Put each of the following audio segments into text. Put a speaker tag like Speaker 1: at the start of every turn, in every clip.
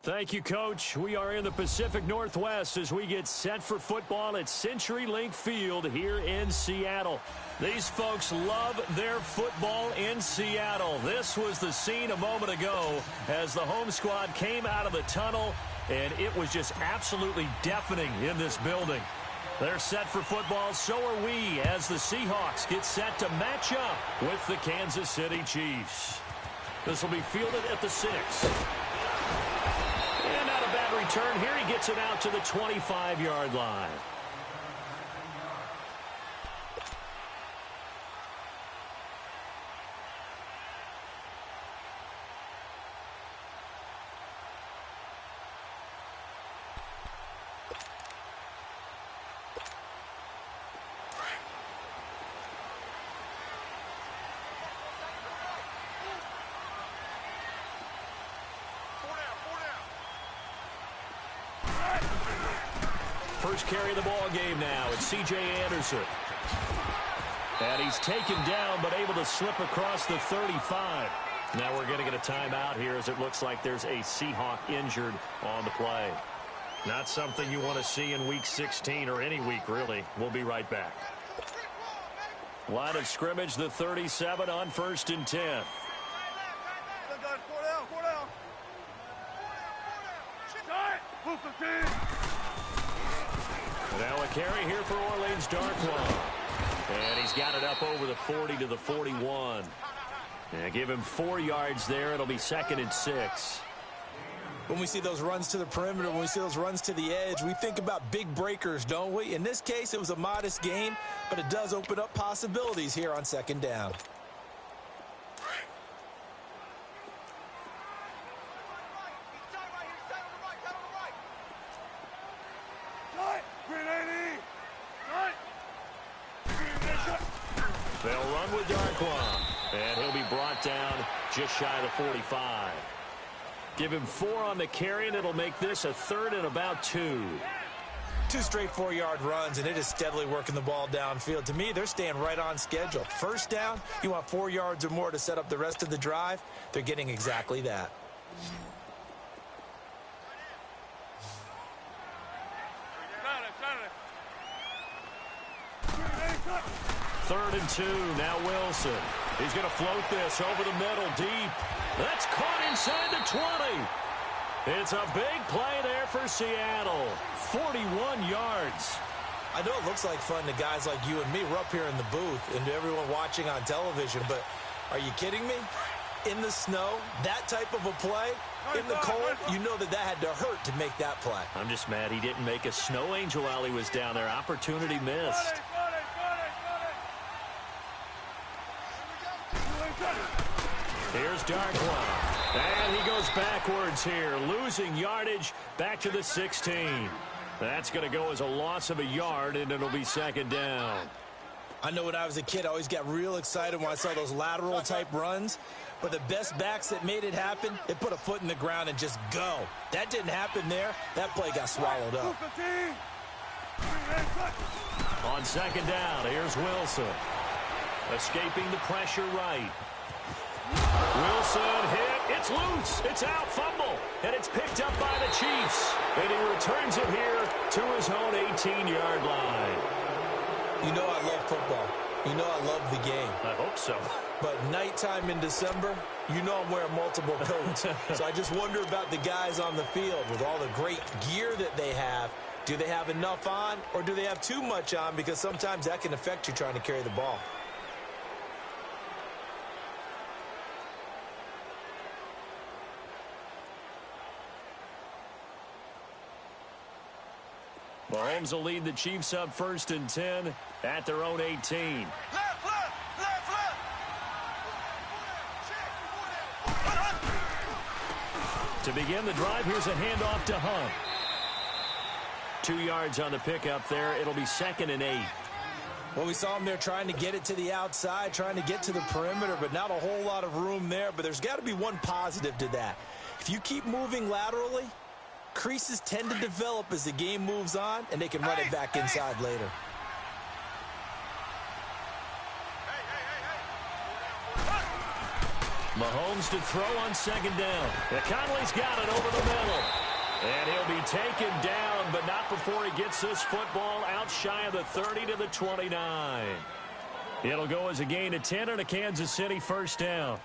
Speaker 1: Thank you, Coach. We are in the Pacific Northwest as we get set for football at CenturyLink Field here in Seattle. These folks love their football in Seattle. This was the scene a moment ago as the home squad came out of the tunnel, and it was just absolutely deafening in this building. They're set for football, so are we, as the Seahawks get set to match up with the Kansas City Chiefs. This will be fielded at the 6. And not a bad return here. He gets it out to the 25-yard line. First carry of the ball game now. It's C.J. Anderson. And he's taken down but able to slip across the 35. Now we're going to get a timeout here as it looks like there's a Seahawk injured on the play. Not something you want to see in Week 16 or any week, really. We'll be right back. Line of scrimmage, the 37 on 1st and 10. Now a carry here for Orleans Darkwan. And he's got it up over the 40 to the 41. And give him 4 yards there. It'll be 2nd and 6.
Speaker 2: When we see those runs to the perimeter, when we see those runs to the edge, we think about big breakers, don't we? In this case, it was a modest gain, but it does open up possibilities here on 2nd down.
Speaker 1: They'll run with Darkwan, and he'll be brought down just shy of the 45. Give him 4 on the carry, and it'll make this a 3rd and about 2.
Speaker 2: 2 straight 4-yard runs, and it is steadily working the ball downfield. To me, they're staying right on schedule. First down, you want 4 yards or more to set up the rest of the drive. They're getting exactly that.
Speaker 1: 3rd and 2. Now Wilson. He's going to float this over the middle deep. That's caught inside the 20. It's a big play there for Seattle. 41 yards.
Speaker 2: I know it looks like fun to guys like you and me. We're up here in the booth and to everyone watching on television, but are you kidding me? In the snow, that type of a play, in the cold, you know that had to hurt to make that play.
Speaker 1: I'm just mad he didn't make a snow angel while he was down there. Opportunity missed. Here's Darkwan. And he goes backwards here, losing yardage back to the 16. That's going to go as a loss of a yard, and it'll be 2nd down.
Speaker 2: I know when I was a kid, I always got real excited when I saw those lateral-type runs. But the best backs that made it happen, they put a foot in the ground and just go. That didn't happen there. That play got swallowed up.
Speaker 1: On 2nd down, here's Wilson. Escaping the pressure right. Wilson hit. It's loose. It's out. Fumble. And it's picked up by the Chiefs. And he returns it here to his own 18-yard line.
Speaker 2: You know I love football. You know I love the game.
Speaker 1: I hope so.
Speaker 2: But nighttime in December, you know I'm wearing multiple coats. So I just wonder about the guys on the field with all the great gear that they have. Do they have enough on, or do they have too much on? Because sometimes that can affect you trying to carry the ball.
Speaker 1: Mahomes will lead the Chiefs up 1st and 10 at their own 18. To begin the drive, here's a handoff to Hunt. 2 yards on the pickup there. It'll be 2nd and 8.
Speaker 2: Well, we saw him there trying to get it to the outside, trying to get to the perimeter, but not a whole lot of room there. But there's got to be one positive to that. If you keep moving laterally, creases tend to develop as the game moves on, and they can run it back inside later.
Speaker 1: Mahomes to throw on second down. Conley's got it over the middle. And he'll be taken down, but not before he gets this football out shy of the 30 to the 29. It'll go as a gain of 10 and a Kansas City first down.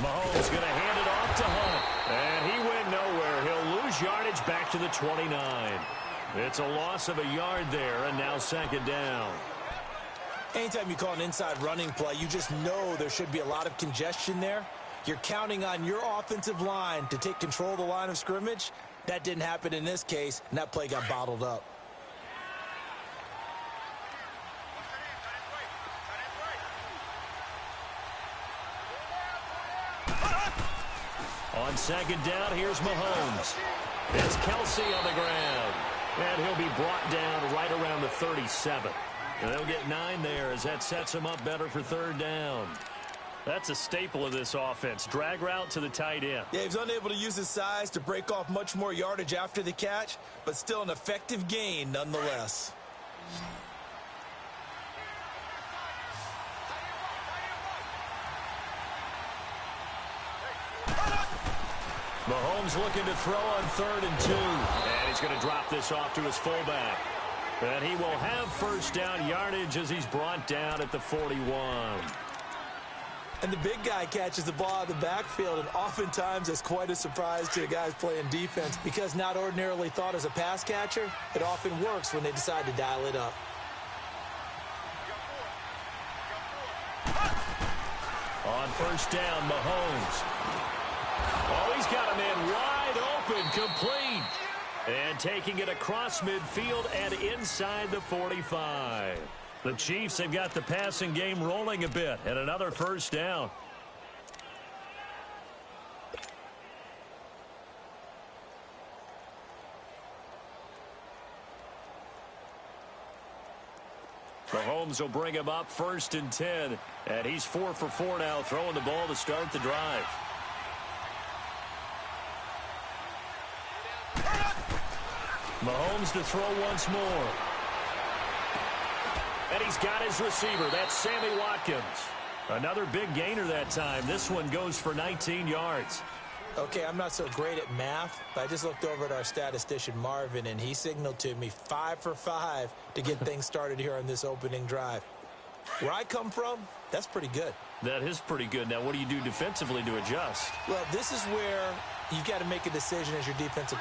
Speaker 1: Mahomes going to hand it off to Hunt. And he went nowhere. He'll lose yardage back to the 29. It's a loss of a yard there, and now second down.
Speaker 2: Anytime you call an inside running play, you just know there should be a lot of congestion there. You're counting on your offensive line to take control of the line of scrimmage. That didn't happen in this case, and that play got bottled up.
Speaker 1: On second down, here's Mahomes. It's Kelsey on the ground. And he'll be brought down right around the 37. And they'll get 9 there as that sets him up better for third down. That's a staple of this offense. Drag route to the tight end.
Speaker 2: Yeah, he's unable to use his size to break off much more yardage after the catch, but still an effective gain nonetheless.
Speaker 1: Mahomes looking to throw on 3rd and 2. And he's going to drop this off to his fullback. And he will have first down yardage as he's brought down at the 41.
Speaker 2: And the big guy catches the ball out of the backfield, and oftentimes it's quite a surprise to the guys playing defense because not ordinarily thought as a pass catcher, it often works when they decide to dial it up.
Speaker 1: On first down, Mahomes. Oh, he's got a man wide open, complete. And taking it across midfield and inside the 45. The Chiefs have got the passing game rolling a bit, and another first down. Mahomes will bring him up 1st and 10, and he's 4 for 4 now, throwing the ball to start the drive. Mahomes to throw once more. And he's got his receiver. That's Sammy Watkins. Another big gainer that time. This one goes for 19 yards.
Speaker 2: Okay, I'm not so great at math, but I just looked over at our statistician, Marvin, and he signaled to me 5 for 5 to get things started here on this opening drive. Where I come from, that's pretty good.
Speaker 1: That is pretty good. Now, what do you do defensively to adjust?
Speaker 2: Well, this is where you've got to make a decision as a defensive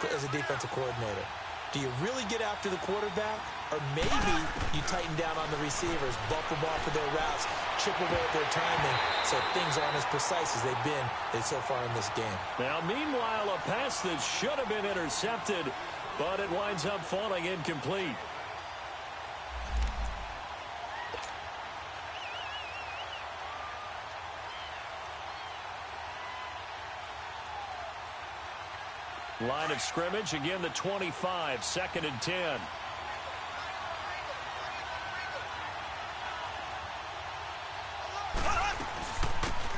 Speaker 2: coordinator. Do you really get after the quarterback? Or maybe you tighten down on the receivers, buff them off of their routes, chip away at their timing so things aren't as precise as they've been so far in this game.
Speaker 1: Now, meanwhile, a pass that should have been intercepted, but it winds up falling incomplete. Line of scrimmage, again the 25, 2nd and 10.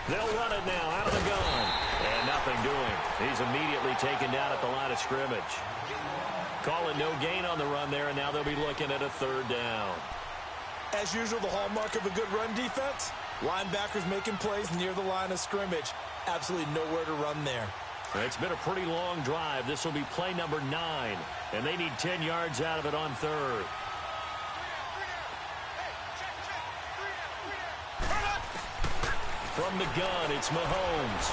Speaker 1: They'll run it now out of the gun. And nothing doing. He's immediately taken down at the line of scrimmage. Calling no gain on the run there, and now they'll be looking at a 3rd down.
Speaker 2: As usual, the hallmark of a good run defense, linebackers making plays near the line of scrimmage. Absolutely nowhere to run there.
Speaker 1: It's been a pretty long drive. This will be play number 9, and they need 10 yards out of it on 3rd. From the gun, it's Mahomes.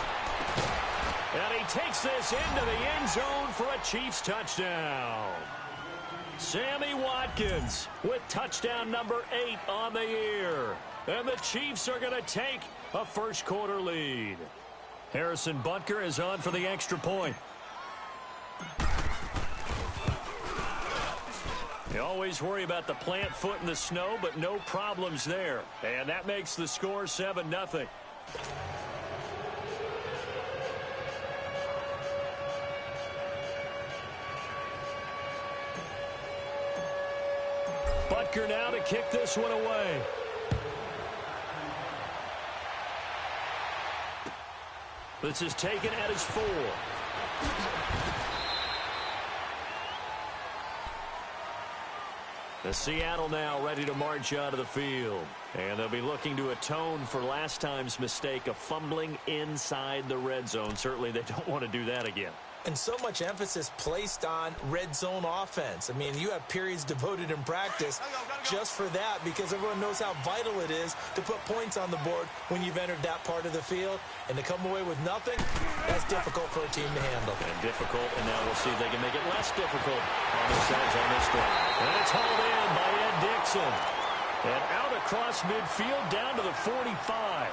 Speaker 1: And he takes this into the end zone for a Chiefs touchdown. Sammy Watkins with touchdown number 8 on the year. And the Chiefs are going to take a first quarter lead. Harrison Butker is on for the extra point. You always worry about the plant foot in the snow, but no problems there. And that makes the score 7-0. Butker now to kick this one away. This is taken at his 4. The Seattle now ready to march out of the field. And they'll be looking to atone for last time's mistake of fumbling inside the red zone. Certainly they don't want to do that again.
Speaker 2: And so much emphasis placed on red zone offense. I mean, you have periods devoted in practice just for that because everyone knows how vital it is to put points on the board when you've entered that part of the field. And to come away with nothing, that's difficult for a team to handle.
Speaker 1: And difficult, and now we'll see if they can make it less difficult on themselves on this drive. And it's hauled in by Ed Dixon. And out across midfield down to the 45.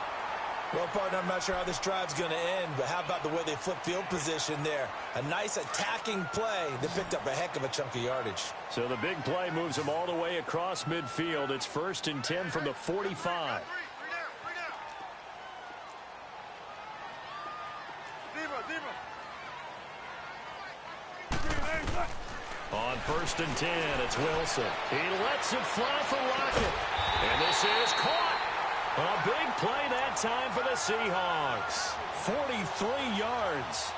Speaker 2: Well, partner, I'm not sure how this drive's going to end, but how about the way they flip field position there? A nice attacking play that picked up a heck of a chunk of yardage.
Speaker 1: So the big play moves them all the way across midfield. It's 1st and 10 from the 45. On 1st and 10, it's Wilson. He lets it fly for Lockett. And this is caught. A big play that time for the Seahawks. 43 yards.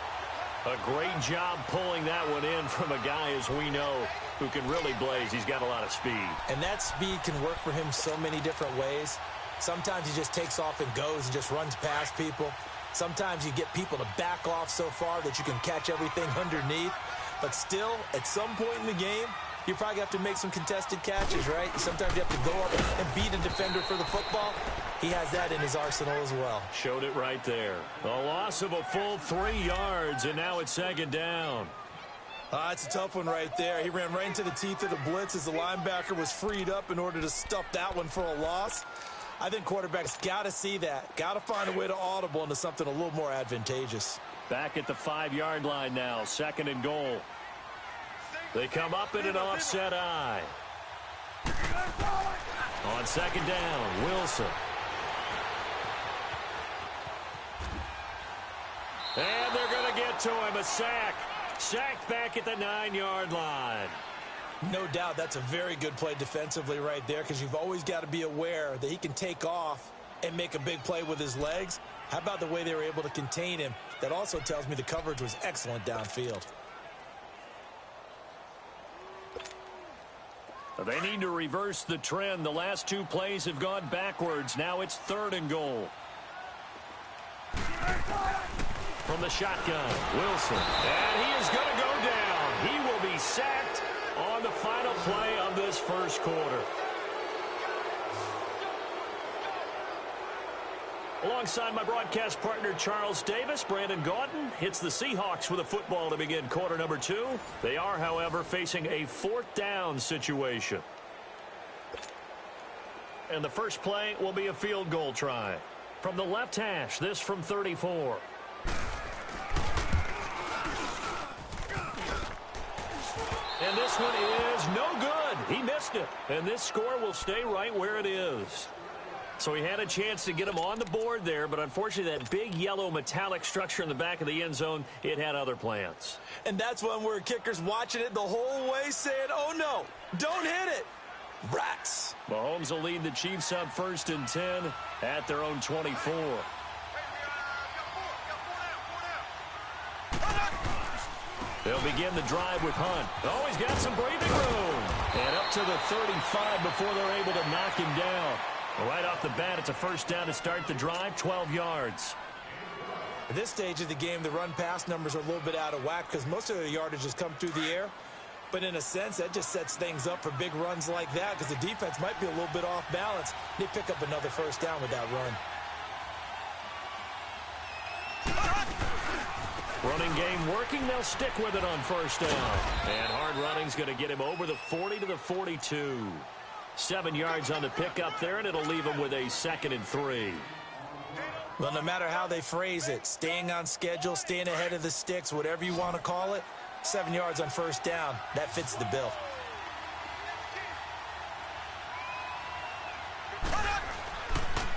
Speaker 1: A great job pulling that one in from a guy, as we know, who can really blaze. He's got a lot of speed.
Speaker 2: And that speed can work for him so many different ways. Sometimes he just takes off and goes and just runs past people. Sometimes you get people to back off so far that you can catch everything underneath. But still, at some point in the game, you probably have to make some contested catches, right? Sometimes you have to go up and beat a defender for the football. He has that in his arsenal as well.
Speaker 1: Showed it right there. A loss of a full 3 yards, and now it's 2nd down.
Speaker 2: It's a tough one right there. He ran right into the teeth of the blitz as the linebacker was freed up in order to stuff that one for a loss. I think quarterbacks got to see that. Got to find a way to audible into something a little more advantageous.
Speaker 1: Back at the 5-yard line now, 2nd and goal. They come up in an offset eye. On 2nd down, Wilson. And they're going to get to him, a sack. Sacked back at the 9-yard line.
Speaker 2: No doubt that's a very good play defensively right there because you've always got to be aware that he can take off and make a big play with his legs. How about the way they were able to contain him? That also tells me the coverage was excellent downfield.
Speaker 1: They need to reverse the trend. The last 2 plays have gone backwards. Now it's 3rd and goal. From the shotgun, Wilson. And he is going to go down. He will be sacked on the final play of this first quarter. Alongside my broadcast partner, Charles Davis, Brandon Gaudin hits the Seahawks with a football to begin quarter number 2. They are, however, facing a 4th down situation. And the first play will be a field goal try. From the left hash, this from 34. And this one is no good. He missed it. And this score will stay right where it is. So he had a chance to get him on the board there, but unfortunately that big yellow metallic structure in the back of the end zone, it had other plans.
Speaker 2: And that's one where kicker's watching it the whole way saying, oh no, don't hit it. Rats.
Speaker 1: Mahomes will lead the Chiefs up 1st and 10 at their own 24. They'll begin the drive with Hunt. Oh, he's got some breathing room. And up to the 35 before they're able to knock him down. Right off the bat, it's a 1st down to start the drive, 12 yards.
Speaker 2: At this stage of the game, the run-pass numbers are a little bit out of whack because most of the yardage has come through the air. But in a sense, that just sets things up for big runs like that because the defense might be a little bit off balance. They pick up another 1st down with that run.
Speaker 1: Running game working. They'll stick with it on 1st down. And hard running's going to get him over the 40 to the 42. 7 yards on the pickup there, and it'll leave him with a 2nd and 3.
Speaker 2: Well, no matter how they phrase it, staying on schedule, staying ahead of the sticks, whatever you want to call it, 7 yards on 1st down, that fits the bill.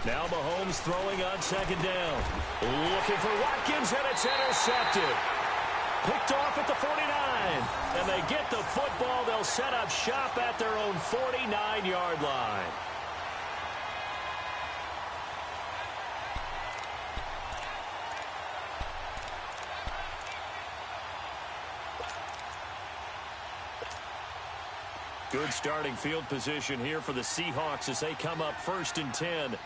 Speaker 1: Now Mahomes throwing on 2nd down. Looking for Watkins, and it's intercepted. Picked off at the 49. And they get the football. They'll set up shop at their own 49-yard line. Good starting field position here for the Seahawks as they come up 1st and 10.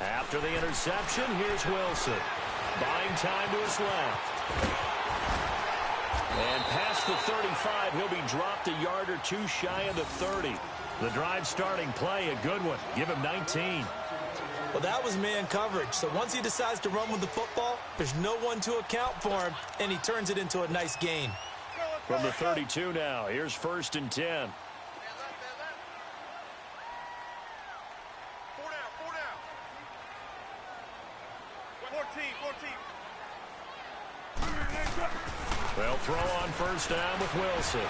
Speaker 1: After the interception, here's Wilson. Buying time to his left. And past the 35, he'll be dropped a yard or two shy of the 30. The drive starting play, a good one. Give him 19.
Speaker 2: Well, that was man coverage. So once he decides to run with the football, there's no one to account for him, and he turns it into a nice gain.
Speaker 1: From the 32 now, here's 1st and 10. They'll throw on 1st down with Wilson.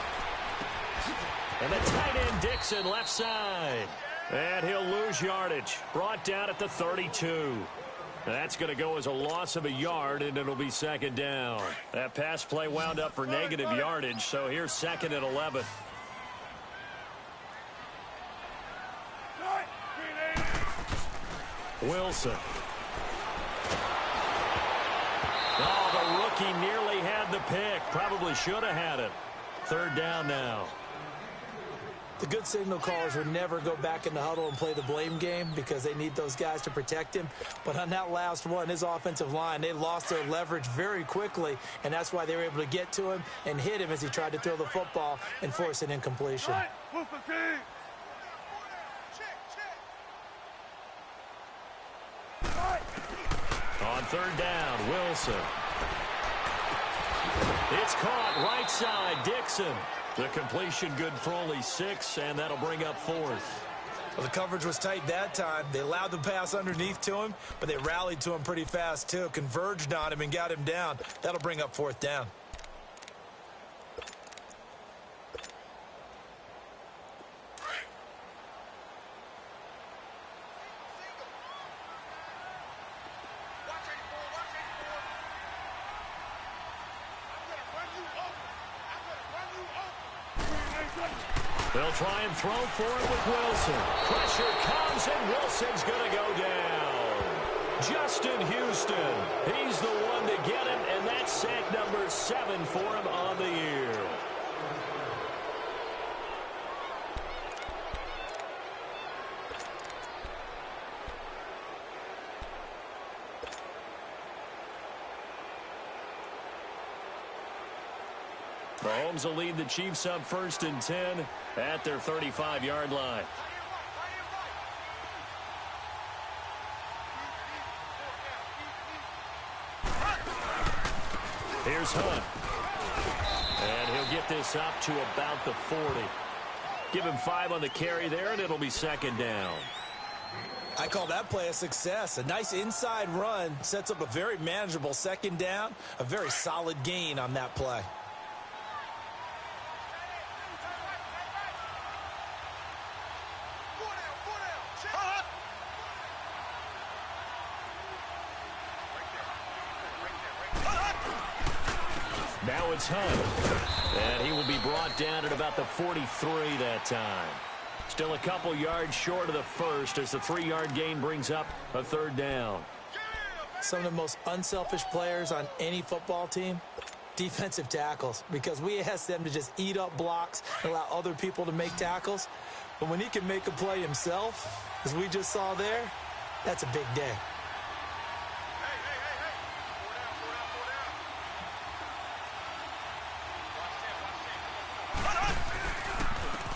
Speaker 1: And the tight end Dixon left side. And he'll lose yardage. Brought down at the 32. That's going to go as a loss of a yard, and it'll be 2nd down. That pass play wound up for negative yardage, so here's 2nd and 11. Wilson. Oh, the rookie nearly had the pick. Probably should have had it. 3rd down now.
Speaker 2: The good signal callers would never go back in the huddle and play the blame game because they need those guys to protect him. But on that last one, his offensive line, they lost their leverage very quickly, and that's why they were able to get to him and hit him as he tried to throw the football and force an incompletion.
Speaker 1: On 3rd down, Wilson. It's caught right side, Dixon. The completion good for only 6, and that'll bring up 4th.
Speaker 2: Well, the coverage was tight that time. They allowed the pass underneath to him, but they rallied to him pretty fast, too. Converged on him and got him down. That'll bring up 4th down.
Speaker 1: They'll try and throw for it with Wilson. Pressure comes, and Wilson's going to go down. Justin Houston, he's the one to get him, and that's sack number 7 for him on the year. Mahomes will lead the Chiefs up 1st and 10 at their 35-yard line. Here's Hunt. And he'll get this up to about the 40. Give him 5 on the carry there, and it'll be 2nd down.
Speaker 2: I call that play a success. A nice inside run sets up a very manageable 2nd down, a very solid gain on that play.
Speaker 1: Now it's Hunt, and he will be brought down at about the 43 that time. Still a couple yards short of the 1st as the 3-yard gain brings up a 3rd down.
Speaker 2: Some of the most unselfish players on any football team, defensive tackles, because we ask them to just eat up blocks and allow other people to make tackles. But when he can make a play himself, as we just saw there, that's a big day.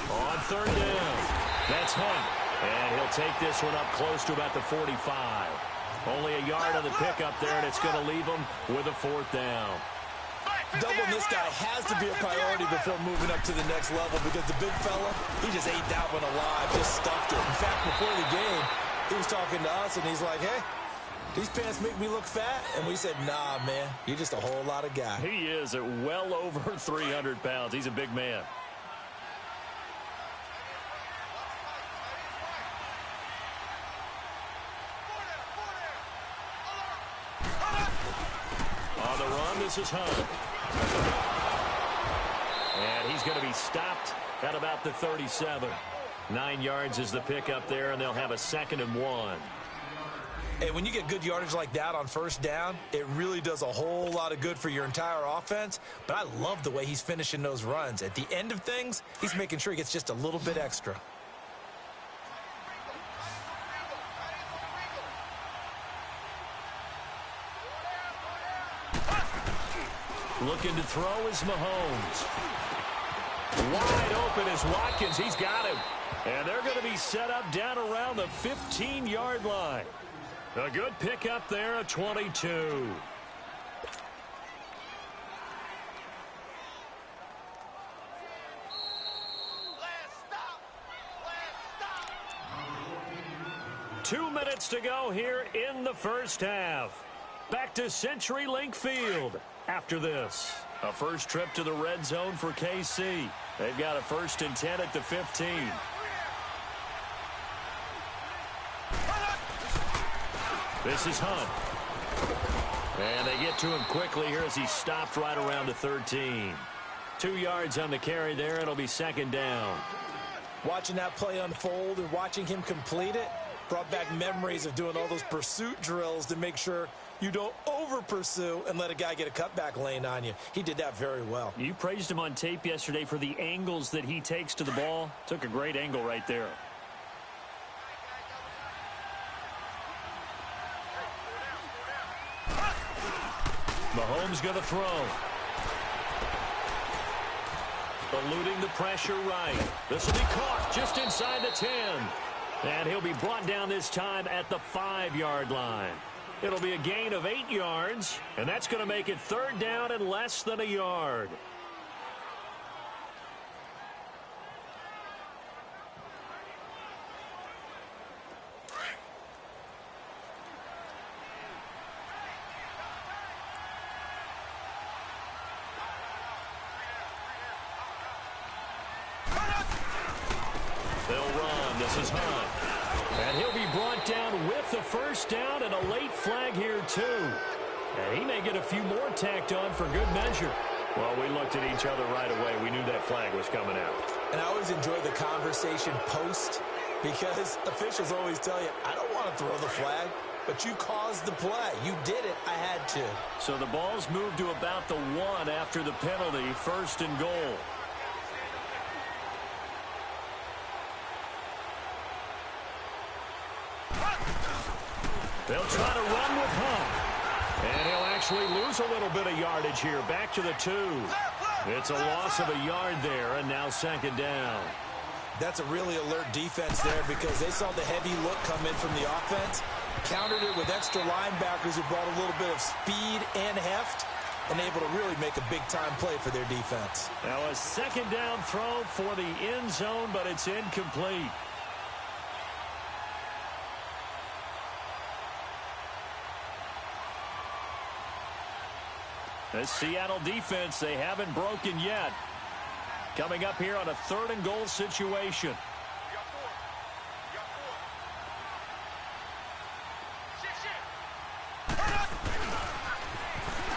Speaker 1: On 3rd down, that's Hunt, and he'll take this one up close to about the 45. Only a yard on the pickup there, and it's going to leave him with a 4th down.
Speaker 2: Doubling this guy has to be a priority before moving up to the next level because the big fella, he just ate that one alive, just stuffed it. In fact, before the game, he was talking to us, and he's like, hey, these pants make me look fat? And we said, nah, man, you're just a whole lot of guy.
Speaker 1: He is at well over 300 pounds. He's a big man. On the run, this is Hunt. And he's going to be stopped at about the 37. 9 yards is the pickup there, and they'll have a 2nd and 1.
Speaker 2: And when you get good yardage like that on first down, it really does a whole lot of good for your entire offense. But I love the way he's finishing those runs. At the end of things, he's making sure he gets just a little bit extra.
Speaker 1: Looking to throw is Mahomes. Wide open is Watkins. He's got him. And they're going to be set up down around the 15-yard line. A good pickup there, a 22. Two minutes to go here in the first half. Back to CenturyLink Field after this. A first trip to the red zone for KC. They've got a 1st and 10 at the 15. This is Hunt. And they get to him quickly here as he stopped right around the 13. 2 yards on the carry there. It'll be 2nd down.
Speaker 2: Watching that play unfold and watching him complete it brought back memories of doing all those pursuit drills to make sure you don't over-pursue and let a guy get a cutback lane on you. He did that very well.
Speaker 1: You praised him on tape yesterday for the angles that he takes to the ball. Took a great angle right there. Mahomes going to throw. Eluding the pressure right. This will be caught just inside the 10. And he'll be brought down this time at the 5-yard line. It'll be a gain of 8 yards, and that's going to make it 3rd down and less than a yard. They'll run. This is Hunt. And he'll be brought down with the 1st down and a late flag here, too. And he may get a few more tacked on for good measure. Well, we looked at each other right away. We knew that flag was coming out.
Speaker 2: And I always enjoy the conversation post because officials always tell you, I don't want to throw the flag, but you caused the play. You did it. I had to.
Speaker 1: So the ball's moved to about the 1 after the penalty, 1st and goal. They'll try to run with Hunt. And he'll actually lose a little bit of yardage here. Back to the 2. It's a loss of a yard there, and now 2nd down.
Speaker 2: That's a really alert defense there because they saw the heavy look come in from the offense, countered it with extra linebackers who brought a little bit of speed and heft, and able to really make a big-time play for their defense.
Speaker 1: Now a 2nd down throw for the end zone, but it's incomplete. This Seattle defense, they haven't broken yet. Coming up here on a 3rd and goal situation.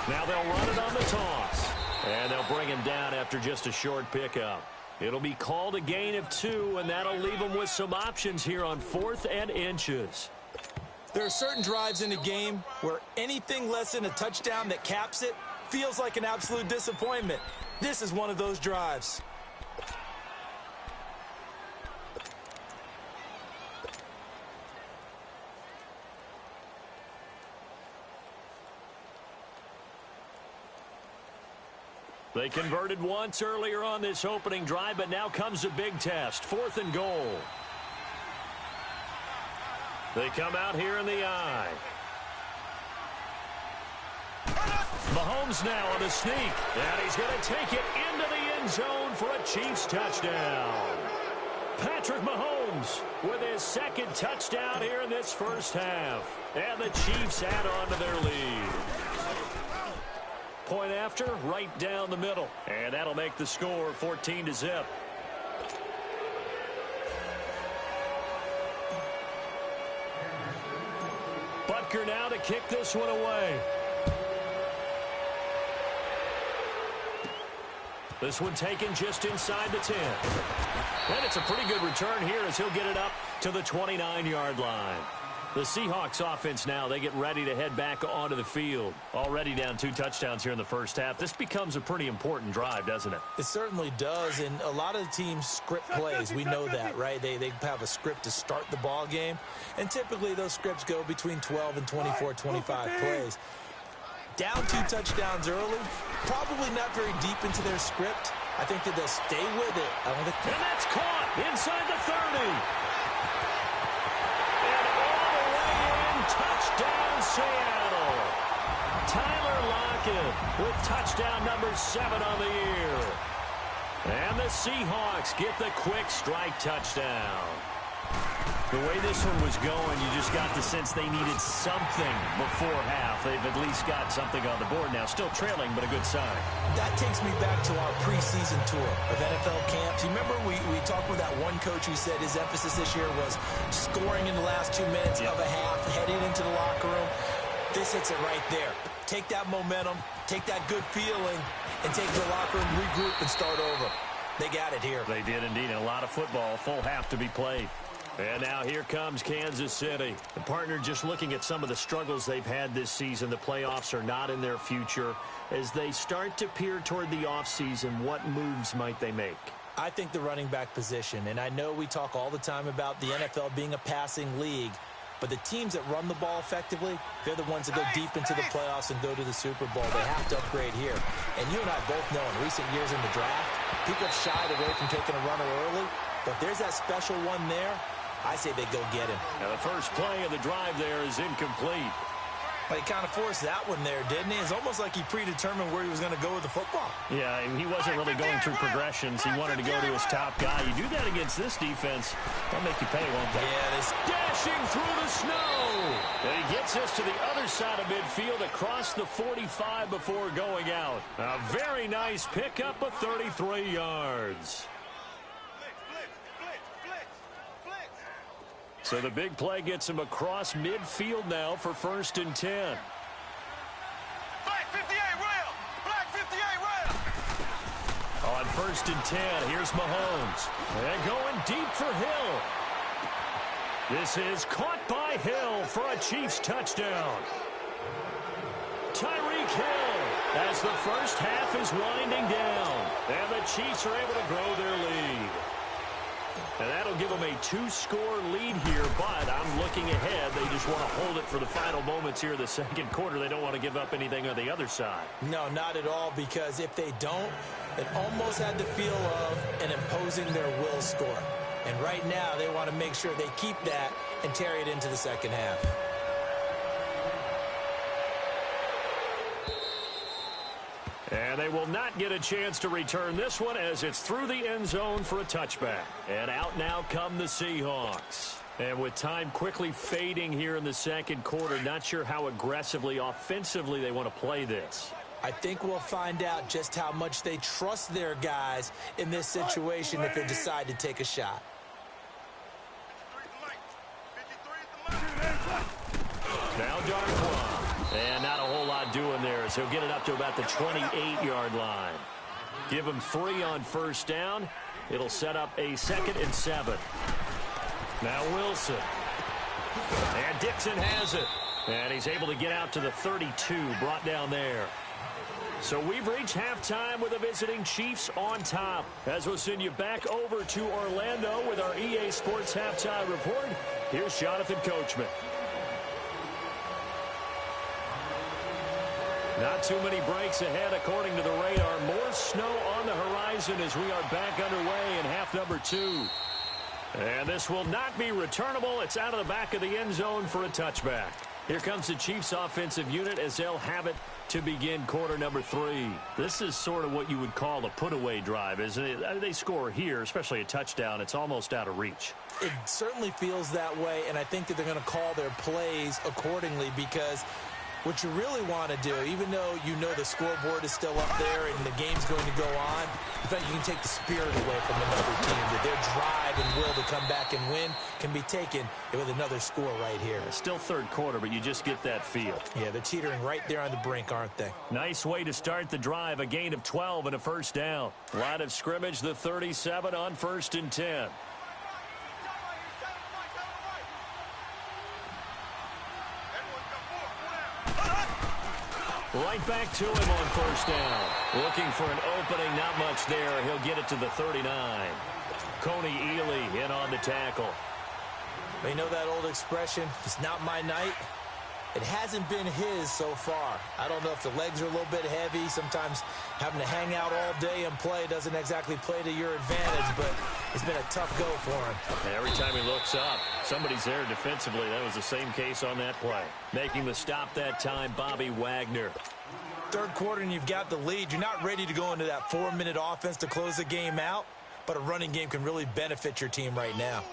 Speaker 1: Now they'll run it on the toss. And they'll bring him down after just a short pickup. It'll be called a gain of 2, and that'll leave them with some options here on 4th and inches.
Speaker 2: There are certain drives in the game where anything less than a touchdown that caps it feels like an absolute disappointment. This is one of those drives.
Speaker 1: They converted once earlier on this opening drive, but now comes a big test. 4th and goal. They come out here in the I. Mahomes now on a sneak, and he's going to take it into the end zone for a Chiefs touchdown. Patrick Mahomes with his 2nd touchdown here in this first half. And the Chiefs add on to their lead. Point after, right down the middle. And that'll make the score 14-0. Butker now to kick this one away. This one taken just inside the 10. And it's a pretty good return here as he'll get it up to the 29-yard line. The Seahawks offense now, they get ready to head back onto the field. Already down 2 touchdowns here in the first half. This becomes a pretty important drive, doesn't it?
Speaker 2: It certainly does, and a lot of the teams script plays. We know that, right? They have a script to start the ball game, and typically those scripts go between 12 and 24, 25 plays. Down 2 touchdowns early, probably not very deep into their script. I think that they'll stay with it.
Speaker 1: And that's caught inside the 30. Touchdown, Seattle. Tyler Lockett with touchdown number 7 on the year. And the Seahawks get the quick strike touchdown. The way this one was going, you just got the sense they needed something before half. They've at least got something on the board now. Still trailing, but a good sign.
Speaker 2: That takes me back to our preseason tour of NFL camps. You remember we talked with that one coach who said his emphasis this year was scoring in the last 2 minutes of a half, heading into the locker room. This hits it right there. Take that momentum, take that good feeling, and take the locker room, regroup, and start over. They got it here.
Speaker 1: They did indeed. A lot of football, full half to be played. And now here comes Kansas City. The partner just looking at some of the struggles they've had this season. The playoffs are not in their future. As they start to peer toward the offseason, what moves might they make?
Speaker 2: I think the running back position, and I know we talk all the time about the NFL being a passing league, but the teams that run the ball effectively, they're the ones that go deep into the playoffs and go to the Super Bowl. They have to upgrade here. And you and I both know in recent years in the draft, people have shied away from taking a runner early, but there's that special one there. I say they go get him.
Speaker 1: Now the first play of the drive there is incomplete.
Speaker 2: Well, he kind of forced that one there, didn't he? It's almost like he predetermined where he was going to go with the football.
Speaker 1: Yeah, he wasn't really going through progressions. He wanted to go to his top guy. You do that against this defense, they'll make you pay, won't they?
Speaker 2: Yeah, they
Speaker 1: dashing through the snow. And he gets us to the other side of midfield across the 45 before going out. A very nice pickup of 33 yards. So the big play gets him across midfield now for 1st and 10.
Speaker 3: Black 58 rail! Black 58 rail!
Speaker 1: On 1st and 10, here's Mahomes. And going deep for Hill. This is caught by Hill for a Chiefs touchdown. Tyreek Hill as the first half is winding down. And the Chiefs are able to grow their lead. And that'll give them a 2-score lead here, but I'm looking ahead. They just want to hold it for the final moments here in the second quarter. They don't want to give up anything on the other side.
Speaker 2: No, not at all, because if they don't, it almost had the feel of an imposing their will score. And right now, they want to make sure they keep that and carry it into the second half.
Speaker 1: And they will not get a chance to return this one as it's through the end zone for a touchback. And out now come the Seahawks. And with time quickly fading here in the second quarter, not sure how aggressively, offensively they want to play this.
Speaker 2: I think we'll find out just how much they trust their guys in this situation if they decide to take a shot.
Speaker 1: Now Darkwa. And not a whole lot doing there, as he'll get it up to about the 28-yard line. Give him 3 on first down. It'll set up a 2nd and 7. Now Wilson. And Dixon has it. And he's able to get out to the 32, brought down there. So we've reached halftime with the visiting Chiefs on top. As we'll send you back over to Orlando with our EA Sports Halftime Report, here's Jonathan Coachman. Not too many breaks ahead according to the radar. More snow on the horizon as we are back underway in half number 2. And this will not be returnable. It's out of the back of the end zone for a touchback. Here comes the Chiefs offensive unit as they'll have it to begin quarter number 3. This is sort of what you would call a put-away drive, isn't it? I mean, they score here, especially a touchdown. It's almost out of reach.
Speaker 2: It certainly feels that way, and I think that they're going to call their plays accordingly, because what you really want to do, even though you know the scoreboard is still up there and the game's going to go on, in fact, you can take the spirit away from another team. That their drive and will to come back and win can be taken with another score right here.
Speaker 1: Still third quarter, but you just get that feel.
Speaker 2: Yeah, they're teetering right there on the brink, aren't they?
Speaker 1: Nice way to start the drive. A gain of 12 and a first down. Line of scrimmage, the 37 on 1st and 10. Right back to him on first down. Looking for an opening, not much there. He'll get it to the 39. Coney Ely in on the tackle.
Speaker 2: You know that old expression, it's not my night? It hasn't been his so far. I don't know if the legs are a little bit heavy. Sometimes having to hang out all day and play doesn't exactly play to your advantage, but it's been a tough go for him.
Speaker 1: And every time he looks up, somebody's there defensively. That was the same case on that play. Making the stop that time, Bobby Wagner.
Speaker 2: Third quarter and you've got the lead. You're not ready to go into that 4-minute offense to close the game out, but a running game can really benefit your team right now.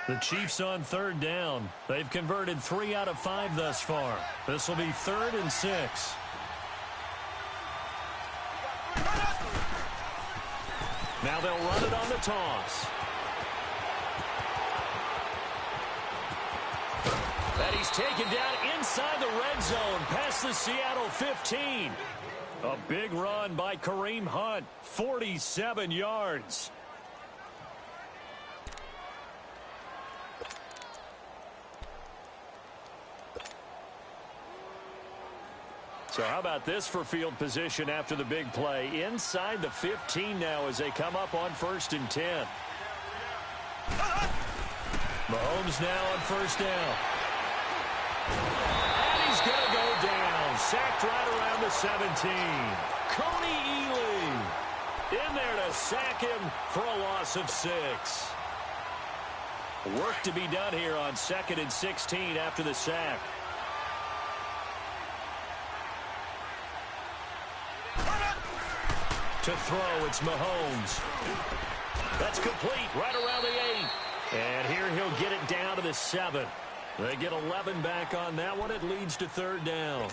Speaker 1: The Chiefs on third down. They've converted 3 out of 5 thus far. This will be 3rd and 6. Now they'll run it on the toss. And he's taken down inside the red zone past the Seattle 15. A big run by Kareem Hunt, 47 yards. So how about this for field position after the big play? Inside the 15 now as they come up on 1st and 10. Mahomes now on first down. And he's going to go down. Sacked right around the 17. Coney Ely in there to sack him for a loss of 6. Work to be done here on 2nd and 16 after the sack. To throw, it's Mahomes. That's complete right around the 8. And here he'll get it down to the 7. They get 11 back on that one. It leads to 3rd down.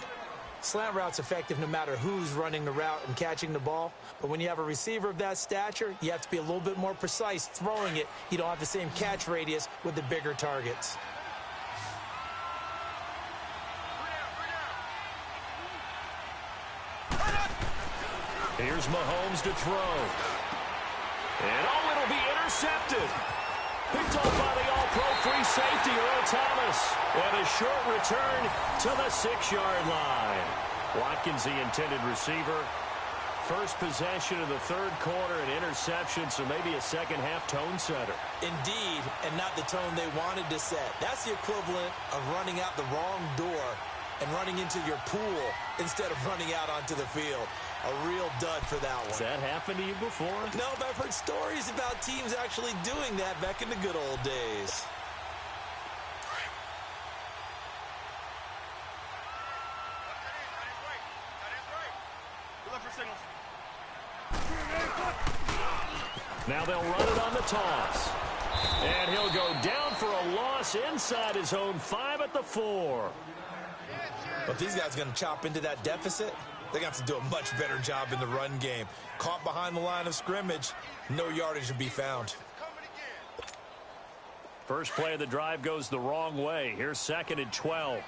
Speaker 2: Slant route's effective no matter who's running the route and catching the ball. But when you have a receiver of that stature, you have to be a little bit more precise throwing it. You don't have the same catch radius with the bigger targets.
Speaker 1: Here's Mahomes to throw. And oh, it'll be intercepted. Picked off by the all-pro free safety, Earl Thomas. And a short return to the 6-yard line. Watkins, the intended receiver. First possession of the 3rd quarter, an interception, so maybe a second-half tone setter.
Speaker 2: Indeed, and not the tone they wanted to set. That's the equivalent of running out the wrong door and running into your pool instead of running out onto the field. A real dud for that one.
Speaker 1: Has that happened to you before?
Speaker 2: No, but I've heard stories about teams actually doing that back in the good old days.
Speaker 1: Now they'll run it on the toss. And he'll go down for a loss inside his own 5 at the 4.
Speaker 2: But these guys are going to chop into that deficit. They're going to have to do a much better job in the run game. Caught behind the line of scrimmage, no yardage to be found.
Speaker 1: First play of the drive goes the wrong way. Here's 2nd and 12.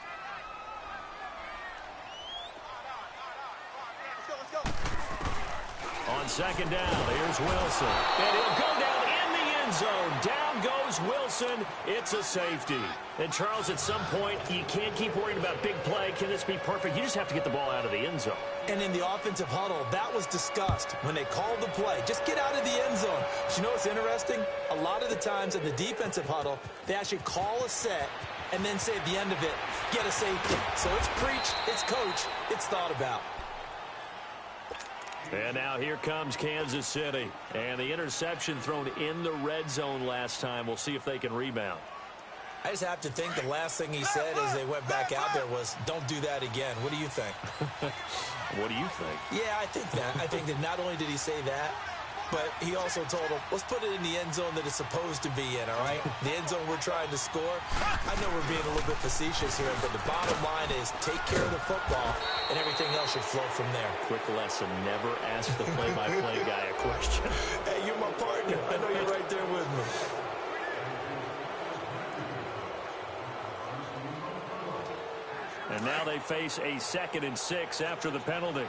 Speaker 1: On 2nd down, here's Wilson. And he'll go down in the end zone. Down goes Wilson. It's a safety. And, Charles, at some point, you can't keep worrying about big play. Can this be perfect? You just have to get the ball out of the end zone.
Speaker 2: And in the offensive huddle, that was discussed when they called the play. Just get out of the end zone. But you know what's interesting? A lot of the times in the defensive huddle, they actually call a set and then say at the end of it, get a safety. So it's preached, it's coached, it's thought about.
Speaker 1: And now here comes Kansas City. And the interception thrown in the red zone last time. We'll see if they can rebound.
Speaker 2: I just have to think the last thing he said as they went back out there was, don't do that again. What do you think?
Speaker 1: What do you think?
Speaker 2: Yeah, I think that. I think that not only did he say that, but he also told him, let's put it in the end zone that it's supposed to be in, all right? The end zone we're trying to score. I know we're being a little bit facetious here, but the bottom line is take care of the football, and everything else should flow from there.
Speaker 1: Quick lesson, never ask the play-by-play guy a question.
Speaker 2: Hey, you're my partner. I know you're right there with me.
Speaker 1: And now they face a 2nd and 6 after the penalty.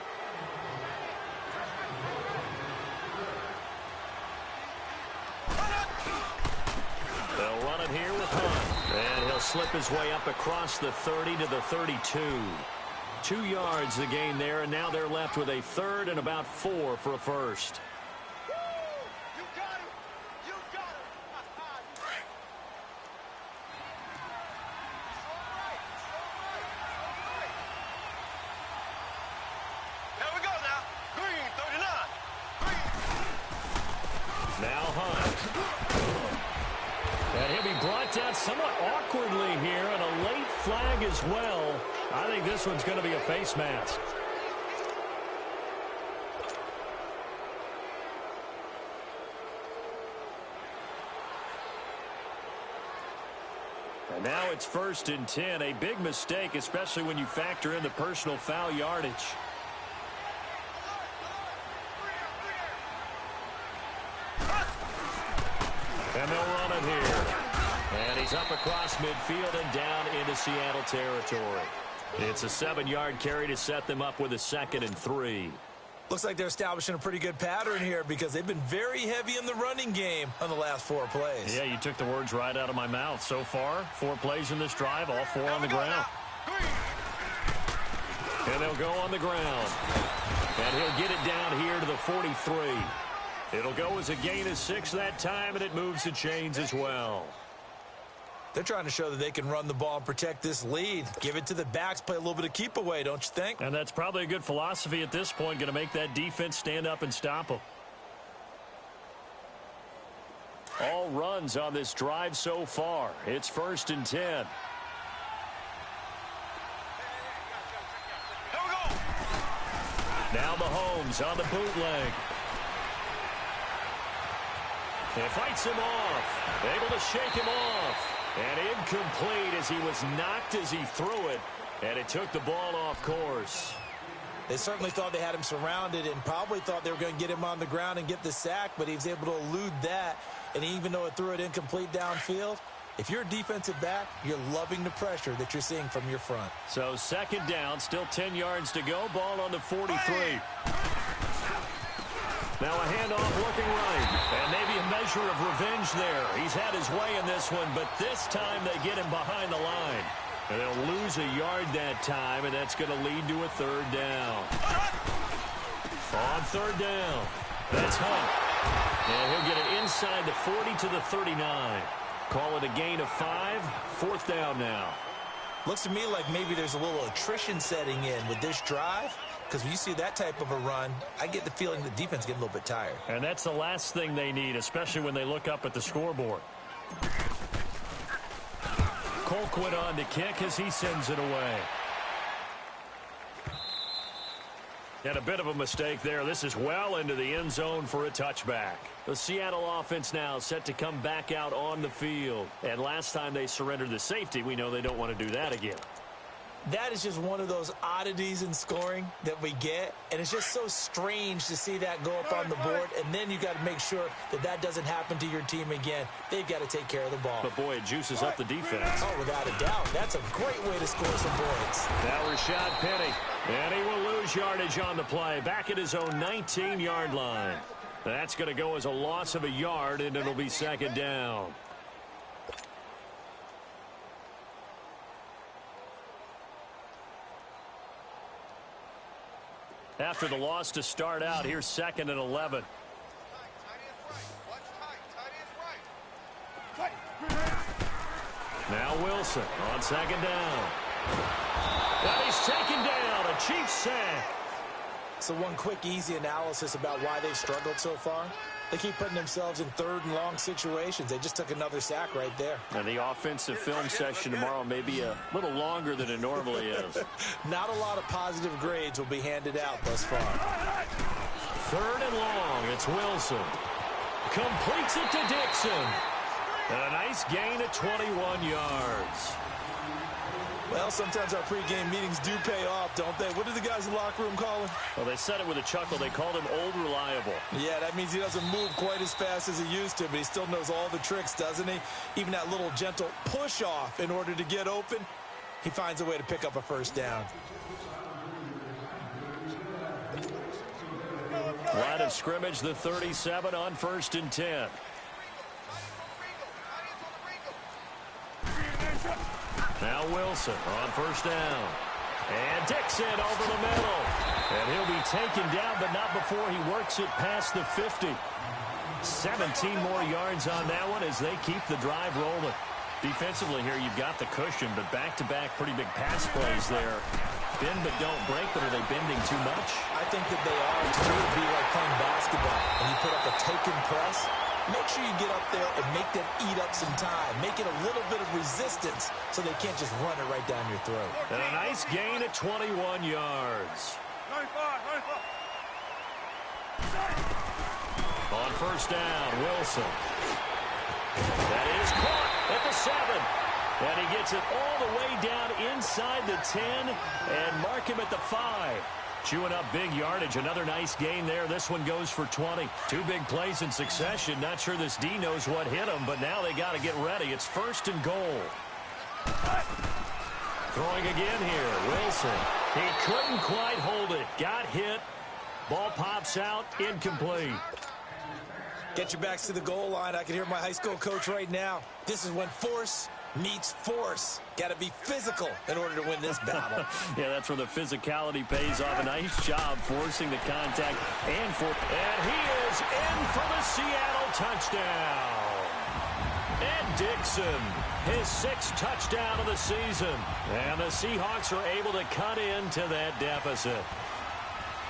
Speaker 1: They'll run it here with Hunt. And he'll slip his way up across the 30 to the 32. 2 yards the gain there, and now they're left with a third and about 4 for a first.
Speaker 3: You got him. You got him. Here we go now. Green, 39. Green.
Speaker 1: Now Hunt. And he'll be brought down somewhat awkwardly here, and a late flag as well. I think this one's going to be a face mask. And now it's 1st and 10. A big mistake, especially when you factor in the personal foul yardage. And they'll run it here. And he's up across midfield and down into Seattle territory. It's a 7-yard carry to set them up with a 2nd and 3.
Speaker 2: Looks like they're establishing a pretty good pattern here because they've been very heavy in the running game on the last 4 plays.
Speaker 1: Yeah, you took the words right out of my mouth. So far, 4 plays in this drive, all 4 on the ground. And they'll go on the ground. And he'll get it down here to the 43. It'll go as a gain of 6 that time, and it moves the chains as well.
Speaker 2: They're trying to show that they can run the ball and protect this lead. Give it to the backs, play a little bit of keep away, don't you think?
Speaker 1: And that's probably a good philosophy at this point, going to make that defense stand up and stop them. All runs on this drive so far. It's 1st and 10.
Speaker 3: Here we go.
Speaker 1: Now Mahomes on the bootleg. And fights him off. Able to shake him off. And incomplete as he was knocked as he threw it. And it took the ball off course.
Speaker 2: They certainly thought they had him surrounded and probably thought they were going to get him on the ground and get the sack, but he was able to elude that. And even though it threw it incomplete downfield, if you're a defensive back, you're loving the pressure that you're seeing from your front.
Speaker 1: So 2nd down, still 10 yards to go. Ball on the 43. Now a handoff looking right. And maybe a measure of revenge there. He's had his way in this one, but this time they get him behind the line. And they'll lose a yard that time, and that's going to lead to a 3rd down. On 3rd down, that's Hunt. And he'll get it inside the 40 to the 39. Call it a gain of 5. 4th down now.
Speaker 2: Looks to me like maybe there's a little attrition setting in with this drive. Because when you see that type of a run, I get the feeling the defense getting a little bit tired.
Speaker 1: And that's the last thing they need, especially when they look up at the scoreboard. Colquitt on to kick as he sends it away. And a bit of a mistake there. This is well into the end zone for a touchback. The Seattle offense now set to come back out on the field. And last time they surrendered the safety, we know they don't want to do that again.
Speaker 2: That is just one of those oddities in scoring that we get, and it's just so strange to see that go up on the board, and then you got to make sure that that doesn't happen to your team again. They've got to take care of the ball.
Speaker 1: But, boy, it juices up the defense.
Speaker 2: Oh, without a doubt. That's a great way to score some points.
Speaker 1: Now Rashad Penny, and he will lose yardage on the play, back at his own 19-yard line. That's going to go as a loss of a yard, and it'll be 2nd down. After the loss to start out, here's 2nd and 11. Now Wilson on 2nd down. And he's taken down, a Chiefs sack.
Speaker 2: So one quick, easy analysis about why they've struggled so far. They keep putting themselves in 3rd and long situations. They just took another sack right there.
Speaker 1: And the offensive film session tomorrow may be a little longer than it normally is.
Speaker 2: Not a lot of positive grades will be handed out thus far.
Speaker 1: 3rd and long. It's Wilson. Completes it to Dixon. And a nice gain of 21 yards.
Speaker 2: Well, sometimes our pregame meetings do pay off, don't they? What do the guys in the locker room call him?
Speaker 1: Well, they said it with a chuckle. They called him Old Reliable.
Speaker 2: Yeah, that means he doesn't move quite as fast as he used to, but he still knows all the tricks, doesn't he? Even that little gentle push-off in order to get open, he finds a way to pick up a 1st down.
Speaker 1: Line of scrimmage, the 37 on 1st and 10. Now Wilson on 1st down. And Dixon over the middle. And he'll be taken down, but not before he works it past the 50. 17 more yards on that one as they keep the drive rolling. Defensively here, you've got the cushion, but back-to-back pretty big pass plays there. Bend but don't break, but are they bending too much?
Speaker 2: I think that they are. To me, it'd be like playing basketball. When you put up a token press, make sure you get up there and make them eat up some time. Make it a little bit of resistance so they can't just run it right down your throat.
Speaker 1: And a nice gain at 21 yards.
Speaker 3: 95.
Speaker 1: On first down, Wilson. That is caught at the 7. And he gets it all the way down inside the 10 and mark him at the 5. Chewing up big yardage. Another nice gain there. This one goes for 20. Two big plays in succession. Not sure this D knows what hit him, but now they got to get ready. It's first and goal. Throwing again here. Wilson. He couldn't quite hold it. Got hit. Ball pops out. Incomplete.
Speaker 2: Get your backs to the goal line. I can hear my high school coach right now. This is when force meets force. Got to be physical in order to win this battle.
Speaker 1: Yeah, that's where the physicality pays off. A nice job forcing the contact. And he is in for the Seattle touchdown. And Dixon, his 6th touchdown of the season. And the Seahawks are able to cut into that deficit.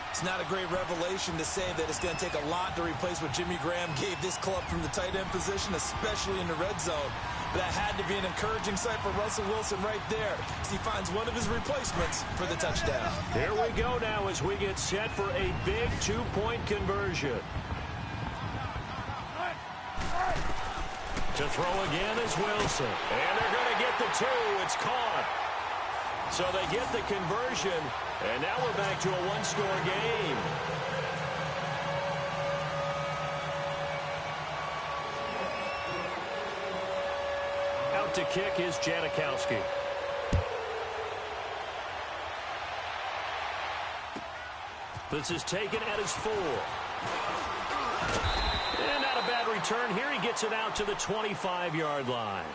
Speaker 2: It's not a great revelation to say that it's going to take a lot to replace what Jimmy Graham gave this club from the tight end position, especially in the red zone. But that had to be an encouraging sight for Russell Wilson right there as he finds one of his replacements for the touchdown.
Speaker 1: Here we go now as we get set for a big 2-point conversion. To throw again is Wilson. And they're going to get the 2. It's caught. So they get the conversion, and now we're back to a one-score game. Out to kick is Janikowski. This is taken at his 4. And not a bad return here. He gets it out to the 25-yard line.